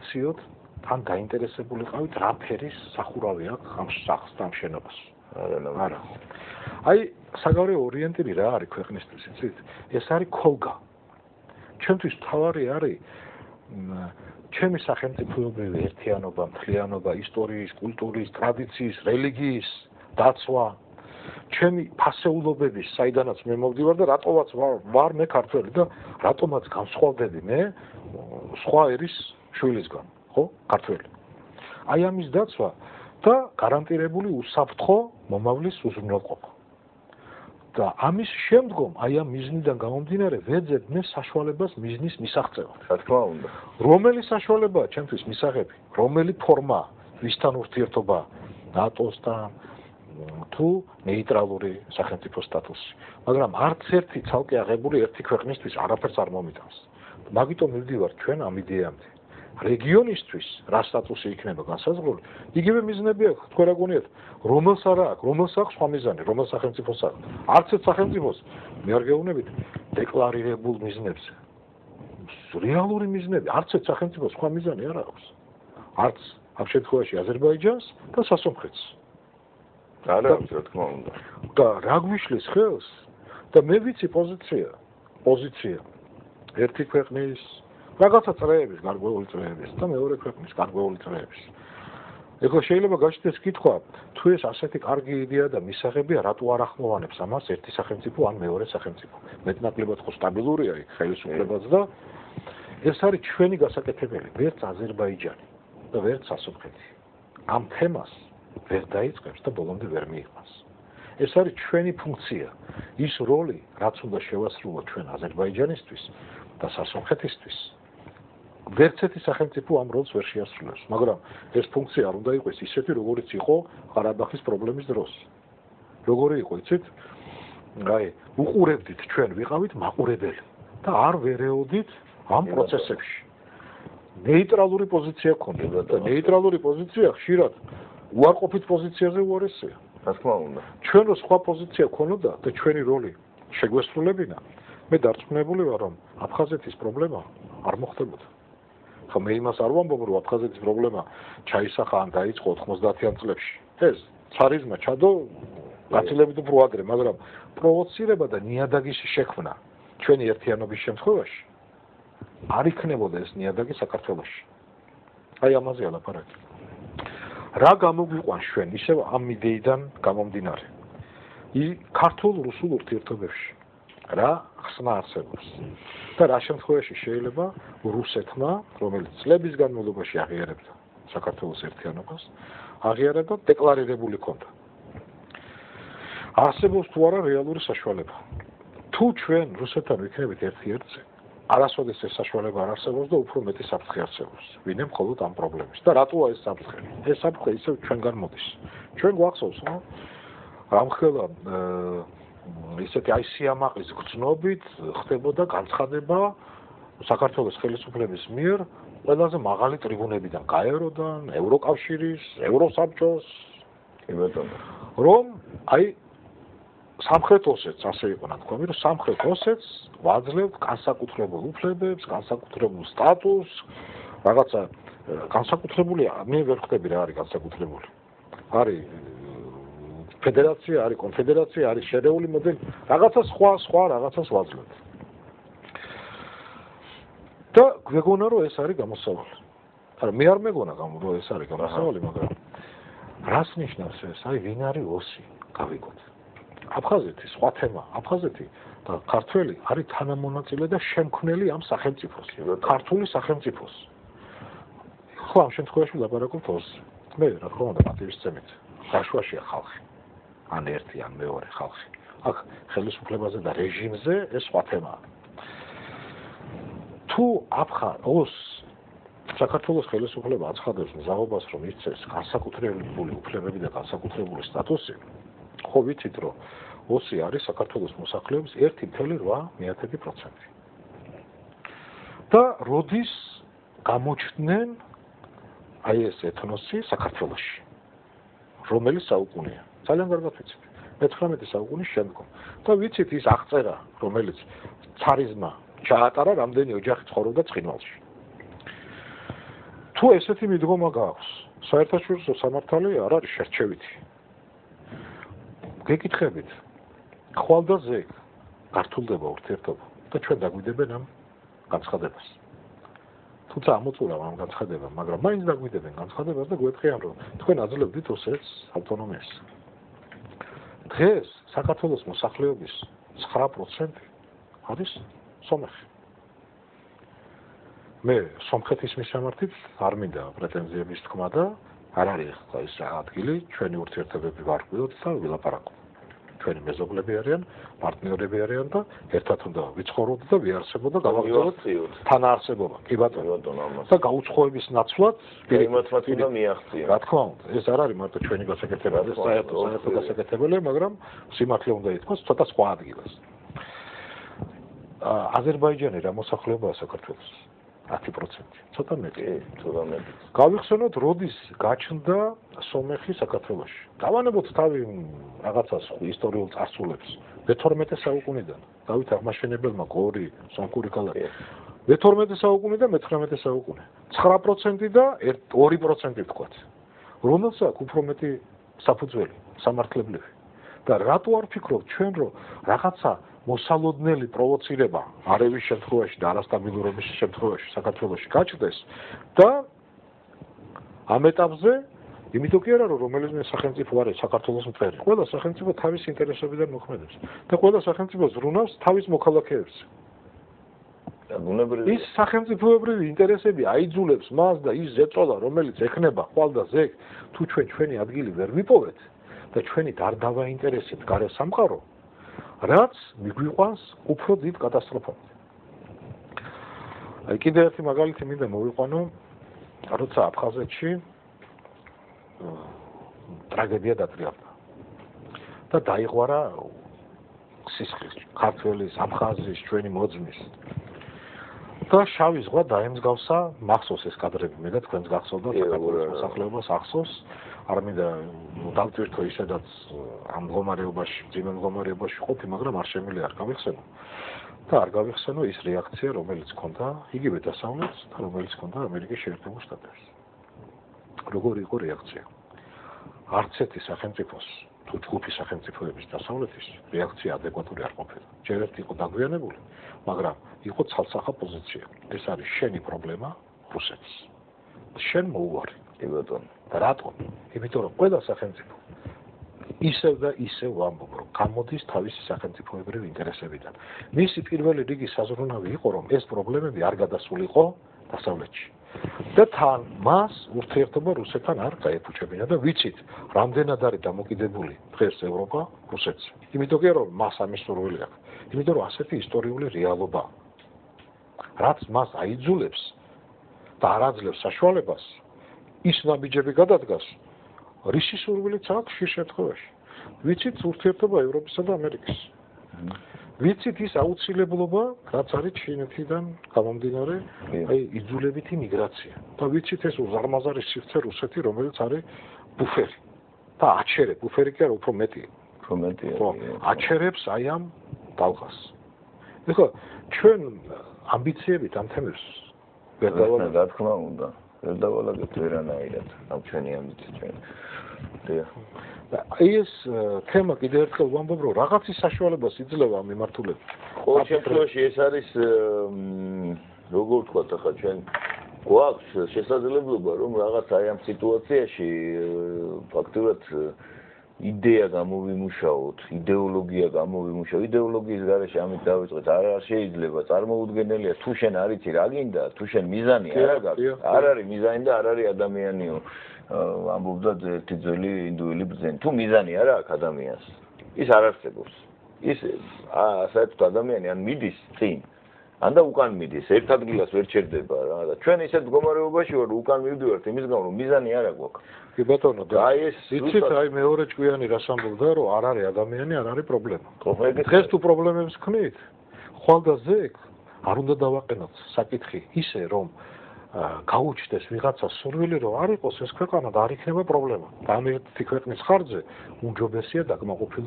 მივუციოთ თან დაინტერესებულიყავით რა ფერის სახურავი აქვს ამ სახლს და ამ შენობას. არა. აი საგარეო ორიენტირი რა არის ქვეყნისთვის, იცით? ეს არის ქოლგა. ჩვენთვის თავარი არის ჩემი სახელმწიფოებრივი ერთიანობა, მთლიანობა, ისტორიის, კულტურის, ტრადიციის, რელიგიის დაცვა, ჩემი ფასეულობების, საიდანაც მე მოვდივარ და რატომაც ვარ მე ქართველი და რატომაც განსხვავდები მე სხვა ერის შვილისგან, ხო? ქართველი. აი ამის დაცვა და გარანტირებული უსაფრთხო მომავლის უზრუნველყოფა. და ამის შემდგომ აი ამ მიზნიდან გამომდინარე ვეძებ მე საშუალებას მიზნის მისაღწევად. რა თქმა უნდა. რომელი საშუალებაა ჩემთვის მისაღები? რომელი ფორმა ვისთან ურთიერთობა ნატოსთან თუ ნეიტრალური სახელმწიფო სტატუსი. მაგრამ არც ერთი ცალკე აღებული ერთი ქვეყნისთვის არაფერს არ მომიტანს. მაგიტომ მივდივარ ჩვენ ამ იდეამდე. რეგიონისთვის რა სტატუსი იქნება განსაზღვრული, იგივე მიზნები აქვს, თქვენ რა გონიათ, რომელს არა აქვს, რომელს აქვს სხვა მიზანი, რომელ სახელმწიფოს აქვს. არც ერთ სახელმწიფოს მე არ გეუბნებით დეკლარირებულ მიზნებზე. რეალური მიზნები, არც ერთ სახელმწიფოს სხვა მიზანი არ აქვს. არც ამ შემთხვევაში აზერბაიჯანს და სასომხეთს. არა, რა თქმა უნდა. და რა გვიშლის ხელს და მე ვიცი პოზიცია ერთი ქვეყნის რაღაცა წრეების, გარკვეული წრეების და მეორე ქვეყნის გარკვეული წრეების. ეხლა შეიძლება გაჩნდეს კითხვა, თუ ეს ასეთი კარგი იდეა და მისაღებია, რატო არ ახმოვანებს ამას ერთი სახელმწიფო ან მეორე სახელმწიფო? მეტნაკლებად ხო სტაბილურია იქ ხელისუფლებაც და ეს არის ჩვენი გასაკეთებელი, ვერც აზერბაიჯანი და ვერც სასომხეთი. ამ თემას ვერ დაიწყებს და ბოლომდე ვერ მიიღებს. ეს არის ჩვენი ფუნქცია, ის როლი, რაც უნდა შევასრულოთ ჩვენ აზერბაიჯანისთვის და სასომხეთისთვის. ვერც ერთი სახელმწიფო ამ როლს ვერ შეასრულებს, მაგრამ ეს ფუნქცია არ უნდა იყოს ისეთი, როგორიც იყო ყარაბაღის პრობლემის დროს. როგორი იყო, იცით? აი, უყურებდით ჩვენ, ვიყავით მაყურებელი და არ ვერეოდით ამ პროცესებში. ნეიტრალური პოზიცია გქონდა და ნეიტრალური პოზიცია ხშირად უარყოფით პოზიციაზე უარესია. რა თქმა უნდა. ჩვენ რო სხვა პოზიცია გქონოდა და ჩვენი როლი შეგვესრულებინა, მე დარწმუნებული ვარ, რომ აფხაზეთის პრობლემა არ მოხდებოდა. ხო მე იმას არ ვამბობ, რომ აფხაზეთის პრობლემა ჩაისახა ან დაიწყო 90-იან წლებში. ეს ცარიზმა ჩადო გაცილებით უფრო ადრე, მაგრამ პროვოცირება და ნიადაგის შექმნა ჩვენი ერთიანობის შემთხვევაში არ იქნებოდა ეს ნიადაგი საქართველოში. აი ამაზეა ლაპარაკი. რა გამოგვიყვანს ჩვენ ისევ ამ იდეიდან გამომდინარე? ქართულ-რუსულ ურთიერთობებში რა ხსნა არსებობს და რა შემთხვევაში შეიძლება რუსეთმა, რომელიც წლების განმავლობაში აღიარებდა საქართველოს ერთიანობას, აღიარება დეკლარირებული ქონდა. არსებობს თუ არა რეალური საშუალება. თუ ჩვენ რუსეთთან ვიქნებით ერთი ერთზე, არასოდეს ეს საშუალება არ არსებობს და უფრო მეტი საფრთხე არსებობს. ვინმე მხოლოდ ამ პრობლემის. და რატოა ეს საფრთხე? ეს საფრთხე ისევ ჩვენგან მოდის. ჩვენ გვახსოვს, ხო? რამხელა ისეთი აი სიამაყის გრძნობით ხდებოდა განცხადება საქართველოს ხელისუფლების მიერ ყველაზე მაღალი ტრიბუნებიდან, გაეროდან, ევროკავშირის, ევროსაბჭოს, რომ აი სამხრეთ ოსეთს ასე იყო ნათქვამი, რომ სამხრეთ ოსეთს ვაძლევთ განსაკუთრებულ უფლებებს, განსაკუთრებულ სტატუსს, რაღაცა განსაკუთრებული, მე ვერ ხვდები რა არის განსაკუთრებული. არის ფედერაცია, არის კონფედერაცია, არის შერეული მოდელი, რაღაცა სხვა რაღაცას ვაძლევთ. და გვეგონა რომ ეს არის გამოსავალი. არა, მე არ მეგონა რომ ეს არის გამოსავალი, მაგრამ რას ნიშნავს ეს? აი, ვინ არის ოსი? გავიგოთ. აფხაზეთი სხვა თემა. აფხაზეთი და ქართველი არის თანამონაწილე და შემქმნელი ამ სახელმწიფოს, ქართული სახელმწიფოს. ხო, ამ შემთხვევაში ვლაპარაკობთ ოსზე. მე რა თქმა უნდა პატივისცემით. გაშვაშია ხალხი. ან ერთი, ან მეორე ხალხი. აქ ხელისუფლებაზე და რეჟიმზე ეს სხვა თემაა. თუ ოს საქართველოს ხელისუფლება აცხადებს მზაობას, რომ იცეს განსაკუთრებული უფლებები და განსაკუთრებული სტატუსი, ხო ვიცით, რომ ოსი არის საქართველოს მოსახლეობის 1.8%. და როდის გამოჩნდნენ აი ეს ეთნოსი საქართველოში, რომელიც საუკუნეა. ძალიან კარგად ვიცით. 19 საუკუნის შემდგომ. და ვიცით ის აღწერა, რომელიც ცარიზმა ჩაატარა, რამდენი ოჯახი ცხოვრობდა ცხინვალში. თუ ესეთი მიდგომა გაქვს, საერთაშორისო სამართალი არ არის შერჩევითი. გეკითხებით, ხვალ და ზეგ გართულდება ურთიერთობა და ჩვენ დაგვიდებენ ამ განცხადებას. თუმცა ამოწურავ ამ განცხადებამ, მაგრამ მაინც დაგვიდებენ განცხადებას და გვეტყვიან, რომ თქვენ აძლევდით რუსეთს ავტონომიას. დღეს საქართველოს მოსახლეობის 9% არის სომეხი. მე სომხეთის მისამართით არ მინდა პრეტენზიების თქმა და არ არის ეს ადგილი ჩვენი ურთიერთობები ვარღვიოთ და ვილაპარაკოთ. ჩვენი მეზობლები არიან, პარტნიორები არიან და ერთად უნდა ვიცხოვროთ და ვიარსებოთ და გავაგრძელოთ თანაარსებობა. კი ბატონო, და გაუცხოების ნაცვლად იმათმაც უნდა მიაღწია. რა თქმა უნდა, ეს არ არის მარტო ჩვენი გასაკეთებელი, საერთო გასაკეთებელი, მაგრამ სიმართლე უნდა ითქვას ცოტა სხვა ადგილას. აზერბაიჯანი რა მოსახლეობაა საქართველოს? 10%. ცოტა მეტი. გავიხსენოთ, როდის გაჩნდა სომეხი საქართველოში. დავანებოთ თავი რაღაცას ისტორიულ წარსულებს. მე-12 საუკუნიდან. დავით აღმაშენებელმა გორი, სომხური ქალაქი. მე-12 საუკუნე და მე-19 საუკუნე. 9% და 2% ვთქვათ. რომელსაც აქვს უფრო მეტი საფუძველი, სამართლებრივი. და რატო არ ფიქრობთ ჩვენ, რომ რაღაცა მოსალოდნელი პროვოცირება არევის შემთხვევაში და არასტაბილურობის შემთხვევაში საქართველოში გაჩნდეს და ამ ეტაპზე იმიტომ კი არა რომ რომელიც სახელმწიფო არის საქართველოს მწერი. ყველა სახელმწიფო თავის ინტერესებიდან მოქმედებს და ყველა სახელმწიფო ზრუნავს თავის მოქალაქეებს. ის სახელმწიფოებრივი ინტერესები აიძულებს მას და ის ზეწოლა რომელიც ექნება ხვალ და ზეგ თუ ჩვენ ჩვენი ადგილი ვერ ვიპოვეთ და ჩვენით არ დავაინტერესებთ გარე სამყარო რაც მიგვიყვანს უფრო დიდ კატასტროფამდე. აი კიდევ ერთი მაგალითი მინდა მოვიყვანო, როცა აფხაზეთში ტრაგედია დატრიალდა და დაიღვარა სისხლის ქართველის, აფხაზის, ჩვენი მოძმის. და შავი ზღვა დაემსგავსა, მახსოვს ეს კადრები, მე და თქვენს გახსოვდა საქართველოს მოსახლეობას ახსოვს. არ მინდა დავტვირთო ისედაც ამ მდგომარეობაში, ძიმე მდგომარეობაში ყოფი, მაგრამ არ შემიძლია არ გავიხსენო. და არ გავიხსენო ის რეაქცია, რომელიც ჰქონდა იგივე დასავლეთს და რომელიც ჰქონდა ამერიკის შეერთებულ შტატებს. როგორი იყო რეაქცია? არც ერთი სახელმწიფოს თუ ჯგუფი სახელმწიფოების დასავლეთის რეაქცია ადეკვატური არ ყოფილა. ჯერ ერთი იყო დაგვიანებული, მაგრამ იყო ცალსახა პოზიცია. ეს არის შენი პრობლემა რუსეთს. შენ მოუვარი. კი ბატონო. და რატომ? იმიტომ რომ ყველა სახელმწიფო ისევ და ისევ ვამბობ, რომ გამოდის თავისი სახელმწიფოებრივი ინტერესებიდან. მისი პირველი რიგი საზრუნავი იყო, რომ ეს პრობლემები არ გადასულიყო დასავლეთში. და თან მას ურთიერთობა რუსეთთან არ გაეფუჭებინა და ვიცით, რამდენად არის დამოკიდებული დღეს ევროპა რუსეთზე. იმიტომ კი რომ მას ამის სურვილი აქვს. იმიტომ რომ ასეთი ისტორიული რეალობაა. რაც მას აიძულებს და არ აძლევს საშუალებას ის ნაბიჯები გადადგას, რისი სურვილიც აქვს ხშირ შემთხვევაში. ვიცით ურთიერთობა ევროპისა და ამერიკის. ვიცით ის აუცილებლობა, რაც არის ჩინეთიდან გამომდინარე, აი იძულებითი მიგრაცია. და ვიცით ეს უზარმაზარი სივრცე რუსეთი, რომელიც არის ბუფერი. და აჩერებს, ბუფერი კი არა, უფრო მეტია. აჩერებს აი ამ დალღას. ეხლა ჩვენ ამბიციებით ამ თემებს ვერ დავალაგებთ, რა თქმა უნდა. ვერ დავალაგებთ ვერანაირად ამ ჩვენი ამბიცია ჩვენ. აი ეს თემა კიდევ ერთხელ ვამბობ, რომ რაღაცის საშუალებას იძლევა ამ მიმართულებით. ყოველ შემთხვევაში ეს არის როგორ ვთქვათ, ახლა ჩვენ გვაქვს შესაძლებლობა, რომ რაღაც აი ამ სიტუაციაში ფაქტურად იდეა გამოვიმუშაოთ, იდეოლოგია გამოვიმუშაოთ. იდეოლოგიის გარეშე ამით დავიწყეთ, არ შეიძლება, წარმოუდგენელია, თუ შენ არ იცი რა გინდა, თუ შენ მიზანი არ გაქვს, არ არის მიზანი და არ არის ადამიანიო. ამბობდა ერთი ძველი ინდუელი ბრძენი. თუ მიზანი არ აქვს ადამიანს, ის არ არსებობს. ის საერთოდ ადამიანი ან მიდის წინ, ან და უკან მიდის, ერთ ადგილას ვერ ჩერდება რა და ჩვენ ისეთ მდგომარეობაში ვარ, უკან მივდივართ იმის გამო, რომ მიზანი არ აქვს. კი ბატონო, და აი ეს იცით, აი მეორე ჭკვიანი რას ამბობდა, რომ არ არის ადამიანი, არ არის პრობლემა. დღეს თუ პრობლემებს ქნით, ხვალ და ზეგ არ უნდა დავაყენოთ საკითხი ისე, რომ გაუჩნდეს ვიღაცა სურვილი, რომ არ იყოს ეს ქვეყანა და არ იქნება პრობლემა. და ამ ერთი ქვეყნის ხარჯზე უმჯობესია დაკმაყოფილება